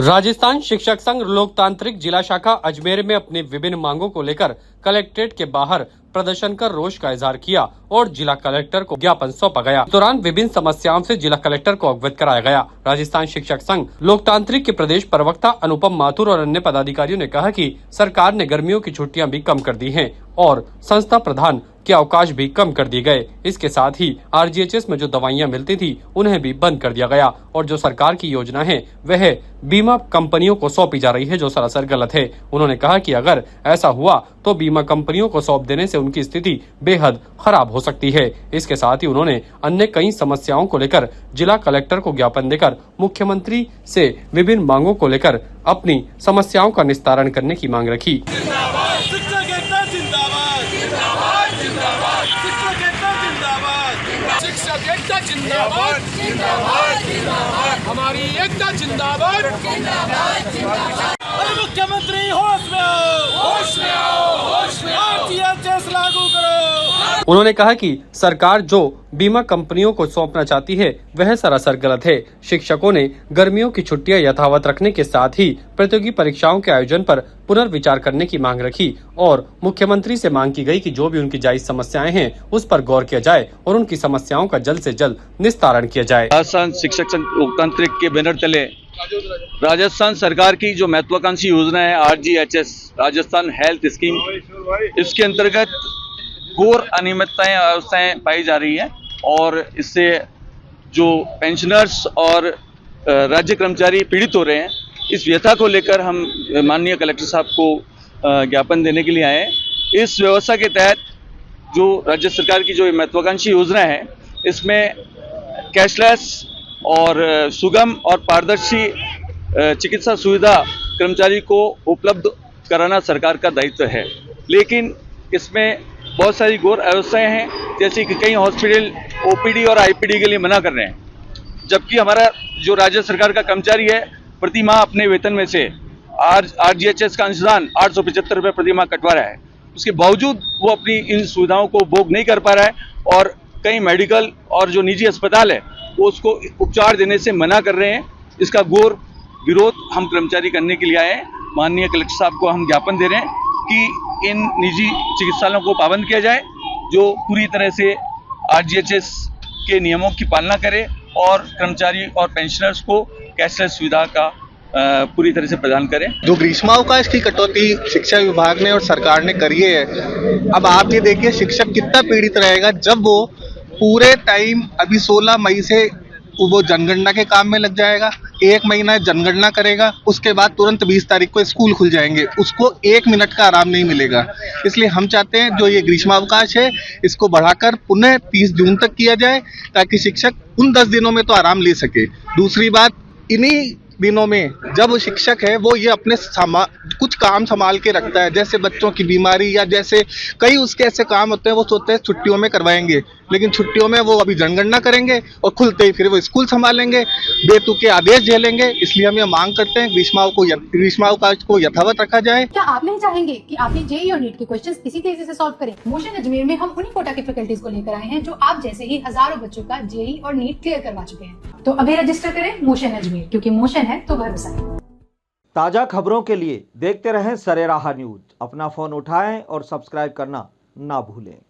राजस्थान शिक्षक संघ लोकतांत्रिक जिला शाखा अजमेर में अपनी विभिन्न मांगों को लेकर कलेक्ट्रेट के बाहर प्रदर्शन कर रोष का इजहार किया और जिला कलेक्टर को ज्ञापन सौंपा गया। इस दौरान विभिन्न समस्याओं से जिला कलेक्टर को अवगत कराया गया। राजस्थान शिक्षक संघ लोकतांत्रिक के प्रदेश प्रवक्ता अनुपम माथुर और अन्य पदाधिकारियों ने कहा कि सरकार ने गर्मियों की छुट्टियां भी कम कर दी हैं और संस्था प्रधान के अवकाश भी कम कर दिए गए। इसके साथ ही RGHS में जो दवाइयां मिलती थी उन्हें भी बंद कर दिया गया और जो सरकार की योजना है वह बीमा कंपनियों को सौंपी जा रही है, जो सरासर गलत है। उन्होंने कहा कि अगर ऐसा हुआ तो बीमा कंपनियों को सौंप देने से उनकी स्थिति बेहद खराब हो सकती है। इसके साथ ही उन्होंने अन्य कई समस्याओं को लेकर जिला कलेक्टर को ज्ञापन देकर मुख्यमंत्री से विभिन्न मांगों को लेकर अपनी समस्याओं का निस्तारण करने की मांग रखी। शिक्षक एकता जिंदाबाद, जिंदाबाद, जिंदाबाद, हमारी एकता जिंदाबाद, जिंदाबाद। मुख्यमंत्री होश में आओ, होश में आओ, होश में आओ, RGHS लागू करो। उन्होंने कहा कि सरकार जो बीमा कंपनियों को सौंपना चाहती है वह सरासर गलत है। शिक्षकों ने गर्मियों की छुट्टियां यथावत रखने के साथ ही प्रतियोगी परीक्षाओं के आयोजन पर पुनर्विचार करने की मांग रखी और मुख्यमंत्री से मांग की गई कि जो भी उनकी जायज समस्याएं हैं उस पर गौर किया जाए और उनकी समस्याओं का जल्द से जल्द निस्तारण किया जाए। राजस्थान शिक्षक संघ लोकतांत्रिक के बैनर तले राजस्थान सरकार की जो महत्वाकांक्षी योजना है RGHS राजस्थान हेल्थ स्कीम, इसके अंतर्गत घोर अनियमितताएं अवस्थाएं पाई जा रही है और इससे जो पेंशनर्स और राज्य कर्मचारी पीड़ित हो रहे हैं, इस व्यथा को लेकर हम माननीय कलेक्टर साहब को ज्ञापन देने के लिए आए हैं। इस व्यवस्था के तहत जो राज्य सरकार की जो महत्वाकांक्षी योजना है, इसमें कैशलेस और सुगम और पारदर्शी चिकित्सा सुविधा कर्मचारी को उपलब्ध कराना सरकार का दायित्व है, लेकिन इसमें बहुत सारी गौर अवस्थाएं हैं, जैसे कि कई हॉस्पिटल OPD और IPD के लिए मना कर रहे हैं, जबकि हमारा जो राज्य सरकार का कर्मचारी है प्रति माह अपने वेतन में से RGHS का अंशदान 875 रुपये प्रति माह कटवा रहा है। उसके बावजूद वो अपनी इन सुविधाओं को भोग नहीं कर पा रहा है और कई मेडिकल और जो निजी अस्पताल है वो उसको उपचार देने से मना कर रहे हैं। इसका घोर विरोध हम कर्मचारी करने के लिए आए हैं। माननीय कलेक्टर साहब को हम ज्ञापन दे रहे हैं कि इन निजी चिकित्सालयों को पाबंद किया जाए, जो पूरी तरह से RGHS के नियमों की पालना करे और कर्मचारी और पेंशनर्स को कैशलेस सुविधा का पूरी तरह से प्रदान करें। जो ग्रीष्मावकाश की कटौती शिक्षा विभाग ने और सरकार ने करी है, अब आप ये देखिए शिक्षक कितना पीड़ित रहेगा जब वो पूरे टाइम अभी 16 मई से वो जनगणना के काम में लग जाएगा, 1 महीना जनगणना करेगा, उसके बाद तुरंत 20 तारीख को स्कूल खुल जाएंगे, उसको 1 मिनट का आराम नहीं मिलेगा। इसलिए हम चाहते हैं जो ये ग्रीष्मावकाश है इसको बढ़ाकर पुनः 30 जून तक किया जाए, ताकि शिक्षक उन 10 दिनों में तो आराम ले सके। दूसरी बात, इन्हीं दिनों में जब शिक्षक है वो ये अपने कुछ काम संभाल के रखता है, जैसे बच्चों की बीमारी या जैसे कई उसके ऐसे काम होते हैं, वो सोचते हैं छुट्टियों में करवाएंगे, लेकिन छुट्टियों में वो अभी जनगणना करेंगे और खुलते ही फिर वो स्कूल संभालेंगे, बेतुके आदेश झेलेंगे। इसलिए हम ये मांग करते हैं ग्रीष्मावकाश को यथावत रखा जाए। क्या आप नहीं चाहेंगे कि आपने जेईई और नीट के क्वेश्चंस इसी तेजी से सॉल्व करें? मोशन अजमेर में हम उन्हीं कोटा के फैकल्टीज को लेकर आए हैं जो आप जैसे ही हजारों बच्चों का जेईई और नीट क्लियर करवा चुके हैं। तो अभी रजिस्टर करें मोशन अजमेर, क्योंकि मोशन है तो भरोसा है। ताजा खबरों के लिए देखते रहें सरेराह न्यूज। अपना फोन उठाएं और सब्सक्राइब करना ना भूलें।